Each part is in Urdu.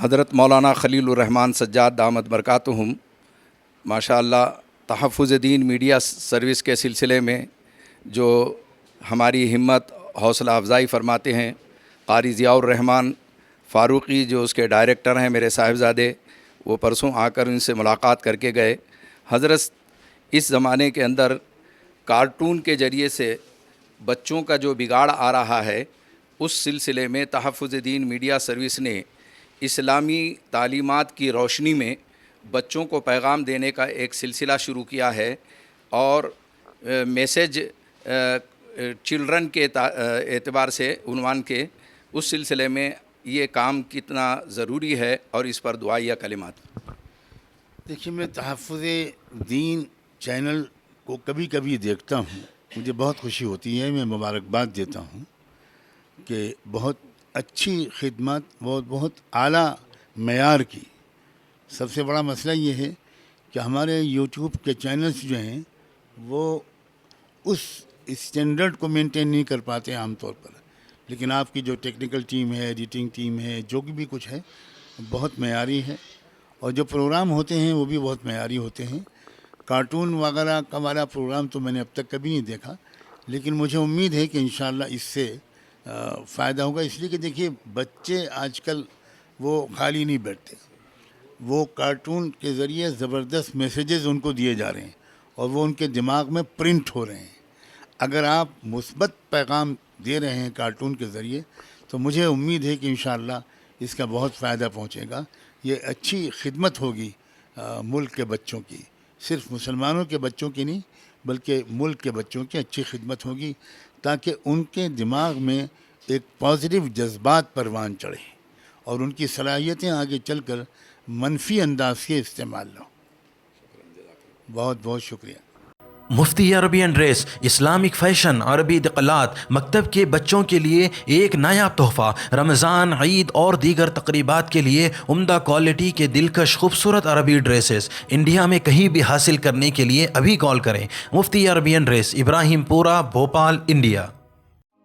حضرت مولانا خلیل الرحمن سجاد دامت برکاتہم ماشاء اللہ تحفظ دین میڈیا سروس کے سلسلے میں جو ہماری ہمت حوصلہ افزائی فرماتے ہیں، قاری ضیاء الرحمن فاروقی جو اس کے ڈائریکٹر ہیں میرے صاحبزادے، وہ پرسوں آ کر ان سے ملاقات کر کے گئے۔ حضرت اس زمانے کے اندر کارٹون کے ذریعے سے بچوں کا جو بگاڑ آ رہا ہے، اس سلسلے میں تحفظ دین میڈیا سروس نے اسلامی تعلیمات کی روشنی میں بچوں کو پیغام دینے کا ایک سلسلہ شروع کیا ہے، اور میسیج چلڈرن کے اعتبار سے عنوان کے اس سلسلے میں یہ کام کتنا ضروری ہے، اور اس پر دعائیہ کلمات۔ دیکھیے، میں تحفظ دین چینل کو کبھی کبھی دیکھتا ہوں، مجھے بہت خوشی ہوتی ہے، میں مبارکباد دیتا ہوں کہ بہت اچھی خدمات، بہت اعلیٰ معیار کی۔ سب سے بڑا مسئلہ یہ ہے کہ ہمارے یوٹیوب کے چینلز جو ہیں وہ اس اسٹینڈرڈ کو مینٹین نہیں کر پاتے عام طور پر، لیکن آپ کی جو ٹیکنیکل ٹیم ہے، ایڈیٹنگ ٹیم ہے، جو بھی کچھ ہے بہت معیاری ہے، اور جو پروگرام ہوتے ہیں وہ بھی بہت معیاری ہوتے ہیں۔ کارٹون وغیرہ کا والا پروگرام تو میں نے اب تک کبھی نہیں دیکھا، لیکن مجھے امید ہے کہ انشاءاللہ اس سے فائدہ ہوگا، اس لیے کہ دیکھیے بچے آج کل وہ خالی نہیں بیٹھتے، وہ کارٹون کے ذریعے زبردست میسیجز ان کو دیے جا رہے ہیں اور وہ ان کے دماغ میں پرنٹ ہو رہے ہیں۔ اگر آپ مثبت پیغام دے رہے ہیں کارٹون کے ذریعے تو مجھے امید ہے کہ انشاءاللہ اس کا بہت فائدہ پہنچے گا۔ یہ اچھی خدمت ہوگی ملک کے بچوں کی، صرف مسلمانوں کے بچوں کی نہیں بلکہ ملک کے بچوں کی اچھی خدمت ہوگی، تاکہ ان کے دماغ میں ایک پازیٹیو جذبات پروان چڑھیں اور ان کی صلاحیتیں آگے چل کر منفی انداز سے استعمال ہوں۔ بہت بہت شکریہ۔ مفتی عربی اینڈ ڈریس اسلامک فیشن عربی اطلاعات مکتب کے بچوں کے لیے ایک نایاب تحفہ، رمضان، عید اور دیگر تقریبات کے لیے عمدہ کوالٹی کے دلکش خوبصورت عربی ڈریسز انڈیا میں کہیں بھی حاصل کرنے کے لیے ابھی کال کریں۔ مفتی عربی اینڈ ڈریس، ابراہیم پورہ، بھوپال، انڈیا۔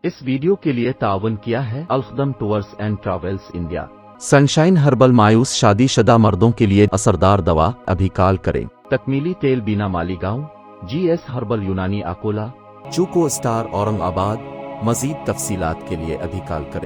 اس ویڈیو کے لیے تعاون کیا ہے الخدم tours and travels India. Sunshine herbal مایوس شادی شدہ مردوں کے لیے اثردار دوا، ابھی کال کریں۔ تکمیلی تیل بینا مالیگاؤں، جی ایس ہربل یونانی اکولا، چوکو اسٹار اورنگ آباد۔ مزید تفصیلات کے لیے ابھی کال کریں۔